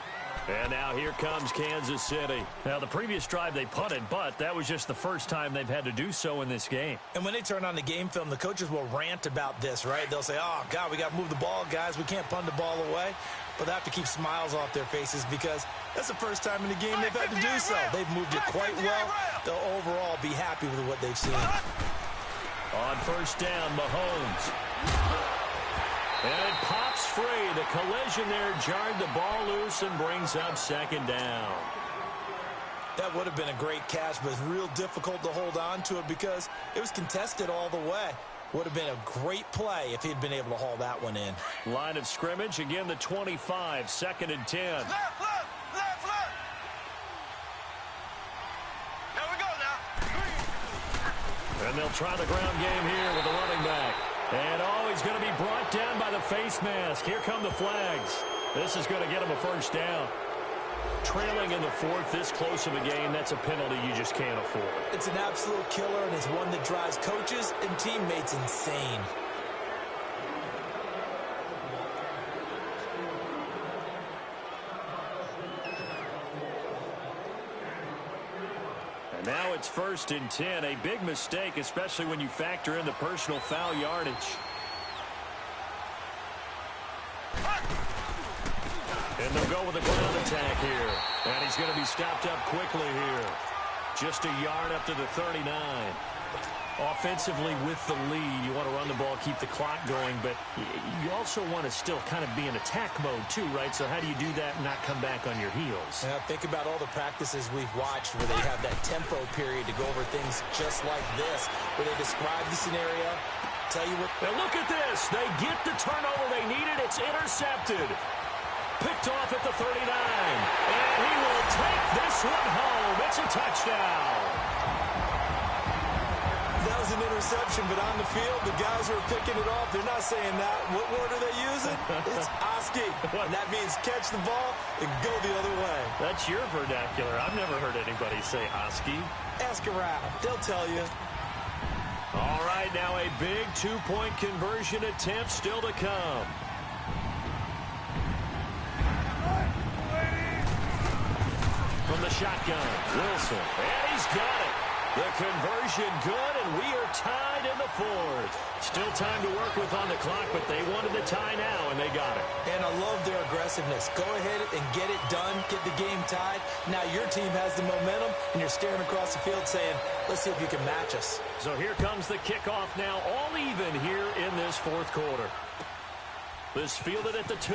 Speaker 1: And now here comes Kansas City. Now, the previous drive they punted, but that was just the first time they've had to do so in this game.
Speaker 2: And when they turn on the game film, the coaches will rant about this, right? They'll say, oh, God, we got to move the ball, guys. We can't punt the ball away. But they have to keep smiles off their faces because that's the first time in the game they've had to do so. They've moved it quite well. They'll overall be happy with what they've seen.
Speaker 1: On first down, Mahomes. And it pops free. The collision there jarred the ball loose and brings up second down.
Speaker 2: That would have been a great catch, but it's real difficult to hold on to it because it was contested all the way. Would have been a great play if he'd been able to haul that one in.
Speaker 1: Line of scrimmage, again the 25, 2nd and 10.
Speaker 3: Left. There we go now.
Speaker 1: And they'll try the ground game here with the running back. And he's going to be brought down by the face mask. Here come the flags. This is going to get him a first down. Trailing in the 4th, this close of a game, that's a penalty you just can't afford.
Speaker 2: It's an absolute killer, and it's one that drives coaches and teammates insane.
Speaker 1: And now it's 1st and 10. A big mistake, especially when you factor in the personal foul yardage. And they'll go with a ground attack here. And he's going to be stopped up quickly here. Just a yard up to the 39. Offensively with the lead, you want to run the ball, keep the clock going, but you also want to still kind of be in attack mode too, right? So how do you do that and not come back on your heels?
Speaker 2: Now think about all the practices we've watched where they have that tempo period to go over things just like this, where they describe the scenario, tell you what.
Speaker 1: Now look at this. They get the turnover they needed. It's intercepted. Picked off at the 39. And he will take this one home. It's a touchdown.
Speaker 2: That was an interception, but on the field, the guys who are picking it off, they're not saying that. What word are they using? It's Oski. And that means catch the ball and go the other way.
Speaker 1: That's your vernacular. I've never heard anybody say Oski.
Speaker 2: Ask around. They'll tell you.
Speaker 1: All right, now a big two-point conversion attempt still to come. From the shotgun, Wilson. And he's got it. The conversion good, and we are tied in the fourth. Still time to work with on the clock, but they wanted the tie now, and they got it.
Speaker 2: And I love their aggressiveness. Go ahead and get it done, get the game tied. Now your team has the momentum, and you're staring across the field saying, let's see if you can match us.
Speaker 1: So here comes the kickoff now, all even here in this fourth quarter. This fielded at the 2.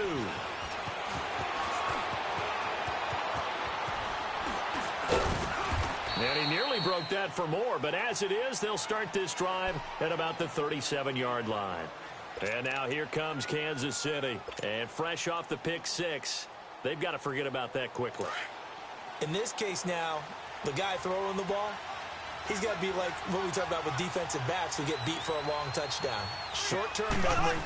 Speaker 1: And he nearly broke that for more, but as it is, they'll start this drive at about the 37-yard line. And now here comes Kansas City. And fresh off the pick 6, they've got to forget about that quickly.
Speaker 2: In this case now, the guy throwing the ball, he's got to be like what we talk about with defensive backs who get beat for a long touchdown. Short-term memory,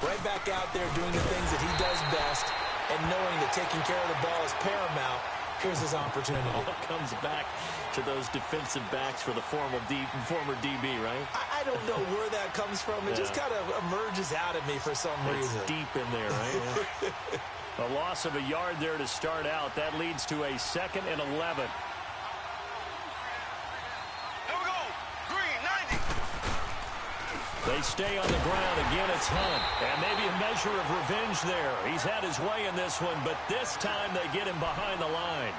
Speaker 2: right back out there doing the things that he does best, and knowing that taking care of the ball is paramount. Here's his opportunity.
Speaker 1: All comes back to those defensive backs for the former DB, right?
Speaker 2: I don't know where that comes from. It just kind of emerges out of me for some reason.
Speaker 1: It's deep in there, right? Yeah. A loss of a yard there to start out. That leads to a 2nd and 11. They stay on the ground. Again, it's Hunt. And maybe a measure of revenge there. He's had his way in this one, but this time they get him behind the line.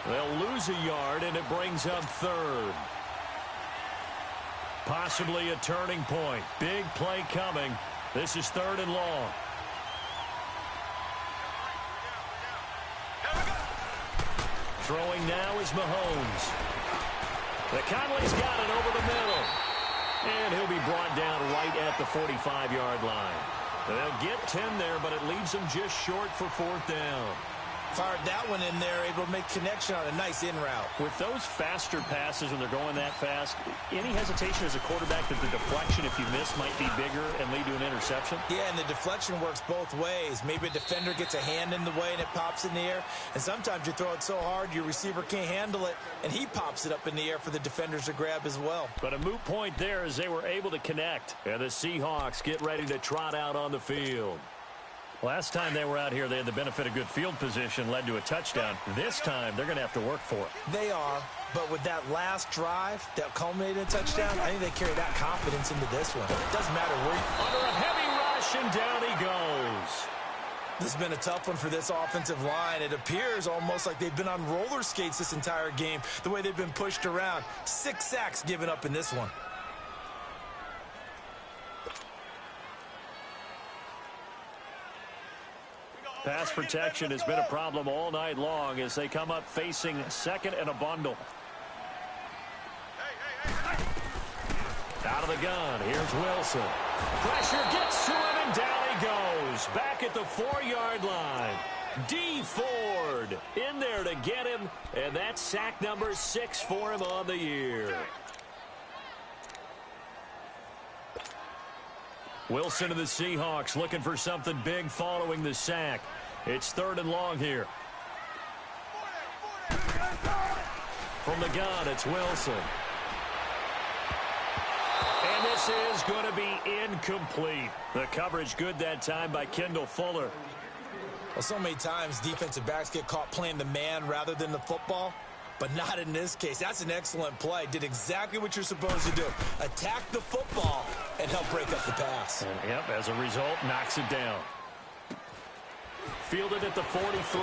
Speaker 1: They'll lose a yard, and it brings up 3rd. Possibly a turning point. Big play coming. This is 3rd and long. Throwing now is Mahomes. The Conley's got it over the middle. And he'll be brought down right at the 45-yard line. They'll get 10 there, but it leaves them just short for 4th down.
Speaker 2: Fired that one in there, able to make connection on a nice in route.
Speaker 1: With those faster passes when they're going that fast, any hesitation as a quarterback that the deflection, if you miss, might be bigger and lead to an interception?
Speaker 2: Yeah, and the deflection works both ways. Maybe a defender gets a hand in the way and it pops in the air. And sometimes you throw it so hard your receiver can't handle it, and he pops it up in the air for the defenders to grab as well.
Speaker 1: But a moot point there as they were able to connect. And the Seahawks get ready to trot out on the field. Last time they were out here, they had the benefit of good field position, led to a touchdown. This time, they're going to have to work for it.
Speaker 2: They are, but with that last drive that culminated in a touchdown, I think they carry that confidence into this one. It doesn't matter where you...
Speaker 1: Under a heavy rush, and down he goes.
Speaker 2: This has been a tough one for this offensive line. It appears almost like they've been on roller skates this entire game, the way they've been pushed around. 6 sacks given up in this one.
Speaker 1: Pass protection has been a problem all night long as they come up facing 2nd and a bundle. Out of the gun, here's Wilson. Pressure gets to him, and down he goes. Back at the 4-yard line. D. Ford in there to get him, and that's sack number 6 for him on the year. Wilson and the Seahawks looking for something big following the sack. It's 3rd and long here. From the gun, it's Wilson. And this is going to be incomplete. The coverage good that time by Kendall Fuller.
Speaker 2: Well, so many times defensive backs get caught playing the man rather than the football. But not in this case. That's an excellent play. Did exactly what you're supposed to do. Attack the football and help break up the pass.
Speaker 1: And, yep, as a result, knocks it down. Fielded at the 43.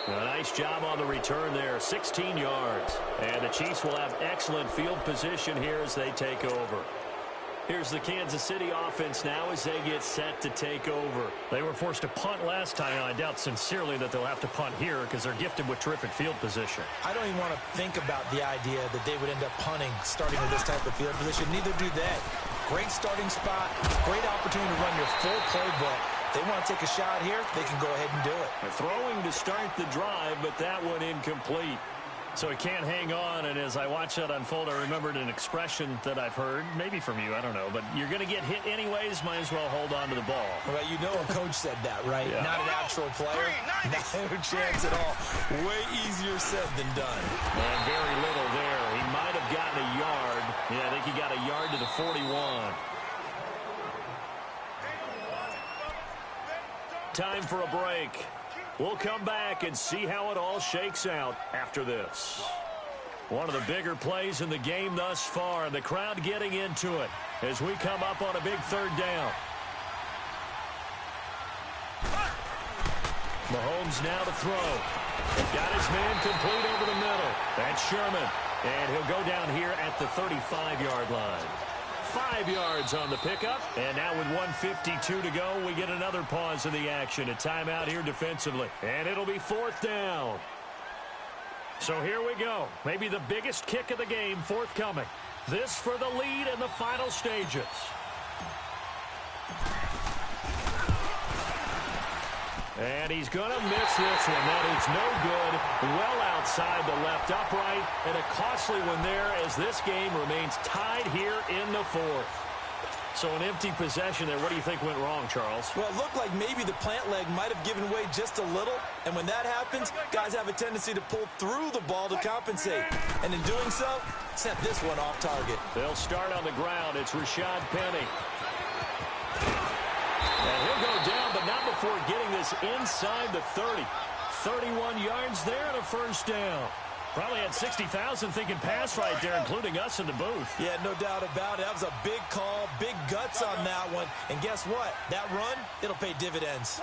Speaker 1: A nice job on the return there. 16 yards. And the Chiefs will have excellent field position here as they take over. Here's the Kansas City offense now as they get set to take over. They were forced to punt last time, and I doubt sincerely that they'll have to punt here because they're gifted with terrific field position.
Speaker 2: I don't even want to think about the idea that they would end up punting starting with this type of field position. Neither do they. Great starting spot, great opportunity to run your full playbook. They want to take a shot here, they can go ahead and do it.
Speaker 1: They're throwing to start the drive, but that one incomplete. So he can't hang on, and as I watch that unfold, I remembered an expression that I've heard, maybe from you, I don't know, but you're going to get hit anyways, might as well hold on to the ball.
Speaker 2: Well, you know a coach said that, right?
Speaker 1: Yeah.
Speaker 2: Not an actual player. No chance at all. Way easier said than done.
Speaker 1: And very little there. He might have gotten a yard. Yeah, I think he got a yard to the 41. Time for a break. We'll come back and see how it all shakes out after this. One of the bigger plays in the game thus far, and the crowd getting into it as we come up on a big third down. Mahomes now to throw. Got his man complete over the middle. That's Sherman. And he'll go down here at the 35-yard line. 5 yards on the pickup. And now with 1:52 to go, we get another pause in the action. A timeout here defensively. And it'll be 4th down. So here we go. Maybe the biggest kick of the game forthcoming. This for the lead in the final stages. And he's going to miss this one. That is no good. Well outside the left upright. And a costly one there as this game remains tied here in the 4th. So an empty possession there. What do you think went wrong, Charles?
Speaker 2: Well, it looked like maybe the plant leg might have given way just a little. And when that happens, guys have a tendency to pull through the ball to compensate. And in doing so, sent this one off target.
Speaker 1: They'll start on the ground. It's Rashad Penny. And he'll go down, but not before getting this inside the 30. 31 yards there and a first down. Probably had 60,000 thinking pass right there, including us in the booth. Yeah, no doubt about it. That was a big call, big guts on that one. And guess what? That run, it'll pay dividends.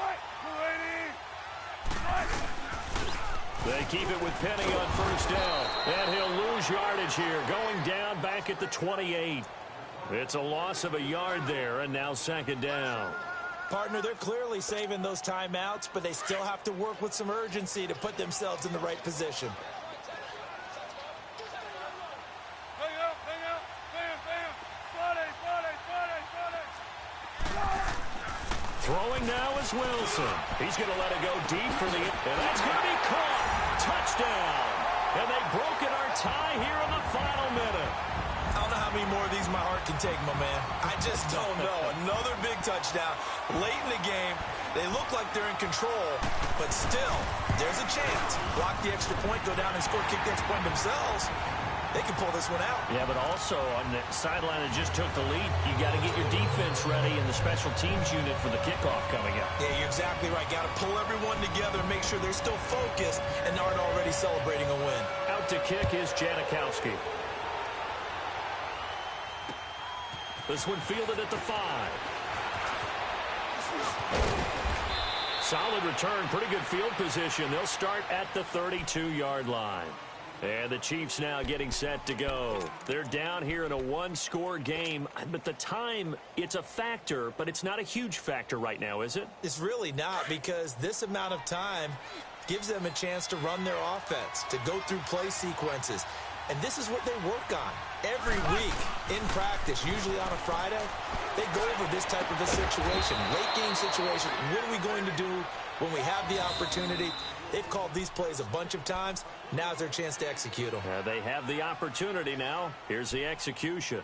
Speaker 1: They keep it with Penny on first down. And he'll lose yardage here, going down back at the 28. It's a loss of a yard there, and now 2nd down.
Speaker 2: Partner, they're clearly saving those timeouts, but they still have to work with some urgency to put themselves in the right position.
Speaker 1: Throwing now is Wilson. He's going to let it go deep for the... And that's going to be caught. Touchdown. And they've broken our tie here in the final minute.
Speaker 2: I don't know how many more of these my heart can take, my man. I just don't know. Another big touchdown. Late in the game, they look like they're in control, but still, there's a chance. Block the extra point, go down and score, kick the extra point themselves. They can pull this one out.
Speaker 1: Yeah, but also on the sideline that just took the lead, you got to get your defense ready in the special teams unit for the kickoff coming up.
Speaker 2: Yeah, you're exactly right. Got to pull everyone together and make sure they're still focused and aren't already celebrating a win.
Speaker 1: Out to kick is Janikowski. This one fielded at the 5. Solid return, pretty good field position. They'll start at the 32-yard line. And the Chiefs now getting set to go. They're down here in a one-score game. But the time, it's a factor, but it's not a huge factor right now, is it?
Speaker 2: It's really not, because this amount of time gives them a chance to run their offense, to go through play sequences. And this is what they work on every week in practice, usually on a Friday. They go over this type of a situation, late game situation. What are we going to do when we have the opportunity? They've called these plays a bunch of times. Now's their chance to execute them.
Speaker 1: They have the opportunity now. Here's the execution.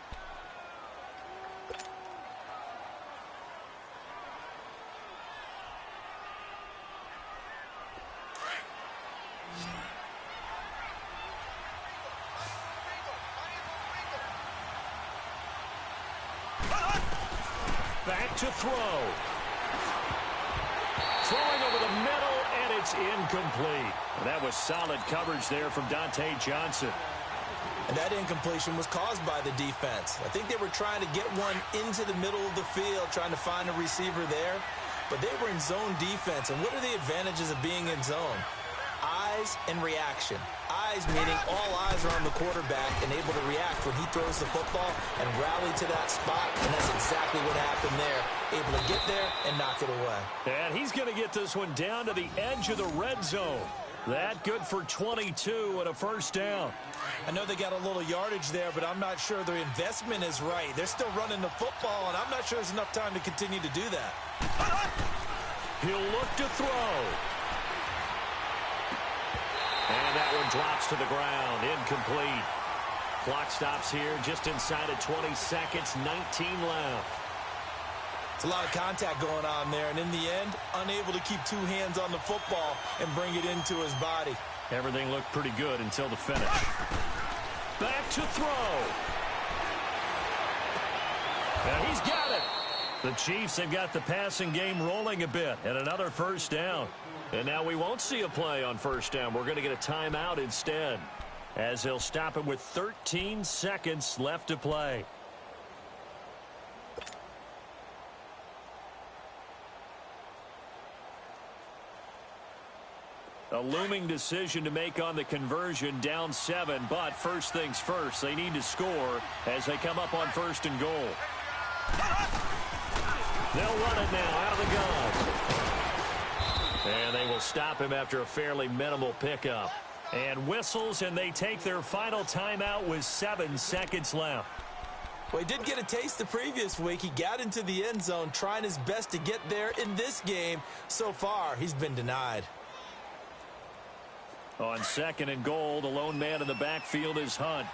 Speaker 1: Back to throw. Throwing over the middle, and it's incomplete. And that was solid coverage there from Dante Johnson.
Speaker 2: And that incompletion was caused by the defense. I think they were trying to get one into the middle of the field, trying to find a receiver there. But they were in zone defense. And what are the advantages of being in zone? Eyes and reaction. Eyes meaning all eyes are on the quarterback and able to react when he throws the football and rally to that spot. And that's exactly what happened there. Able to get there and knock it away.
Speaker 1: And he's going to get this one down to the edge of the red zone. That good for 22 and a first down.
Speaker 2: I know they got a little yardage there, but I'm not sure their investment is right. They're still running the football, and I'm not sure there's enough time to continue to do that.
Speaker 1: He'll look to throw. And that one drops to the ground. Incomplete. Clock stops here just inside of 20 seconds. 19 left.
Speaker 2: It's a lot of contact going on there, and in the end, unable to keep two hands on the football and bring it into his body.
Speaker 1: Everything looked pretty good until the finish. Back to throw. And he's got it. The Chiefs have got the passing game rolling a bit, and another first down. And now we won't see a play on first down. We're going to get a timeout instead, as they'll stop him with 13 seconds left to play. A looming decision to make on the conversion, down 7, but first things first, they need to score as they come up on first and goal. They'll run it now out of the gun. And they will stop him after a fairly minimal pickup. And whistles, and they take their final timeout with 7 seconds left.
Speaker 2: Well, he did get a taste the previous week. He got into the end zone trying his best to get there in this game. So far, he's been denied.
Speaker 1: On second and goal, the lone man in the backfield is Hunt.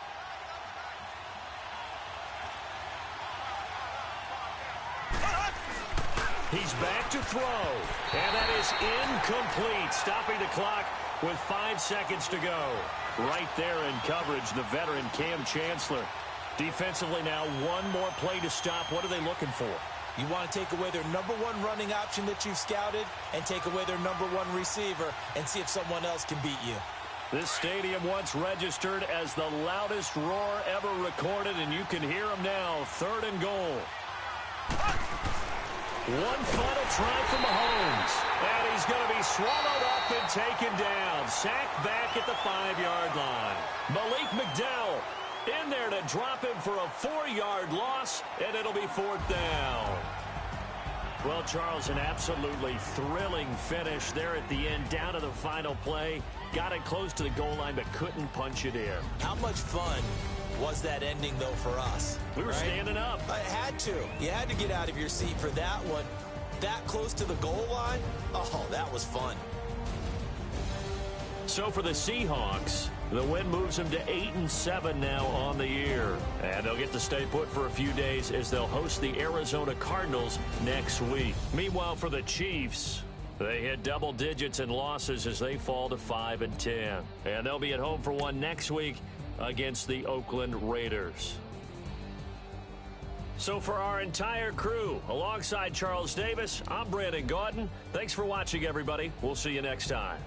Speaker 1: He's back to throw, and that is incomplete, stopping the clock with 5 seconds to go. Right there in coverage, the veteran Cam Chancellor. Defensively now, one more play to stop. What are they looking for?
Speaker 2: You want to take away their number one running option that you've scouted and take away their number one receiver and see if someone else can beat you.
Speaker 1: This stadium once registered as the loudest roar ever recorded, and you can hear them now. Third and goal. One final try from Mahomes. And he's going to be swallowed up and taken down. Sacked back at the 5-yard line. Malik McDowell in there to drop him for a 4-yard loss, and it'll be fourth down. Well, Charles, an absolutely thrilling finish there at the end, down to the final play. Got it close to the goal line, but couldn't punch it in.
Speaker 2: How much fun was that ending, though, for us?
Speaker 1: We were standing up.
Speaker 2: I had to. You had to get out of your seat for that one. That close to the goal line? Oh, that was fun.
Speaker 1: So for the Seahawks, the win moves them to 8-7 now on the year. And they'll get to stay put for a few days as they'll host the Arizona Cardinals next week. Meanwhile, for the Chiefs, they hit double digits in losses as they fall to 5-10. And they'll be at home for one next week against the Oakland Raiders. So for our entire crew, alongside Charles Davis, I'm Brandon Gaudin. Thanks for watching, everybody. We'll see you next time.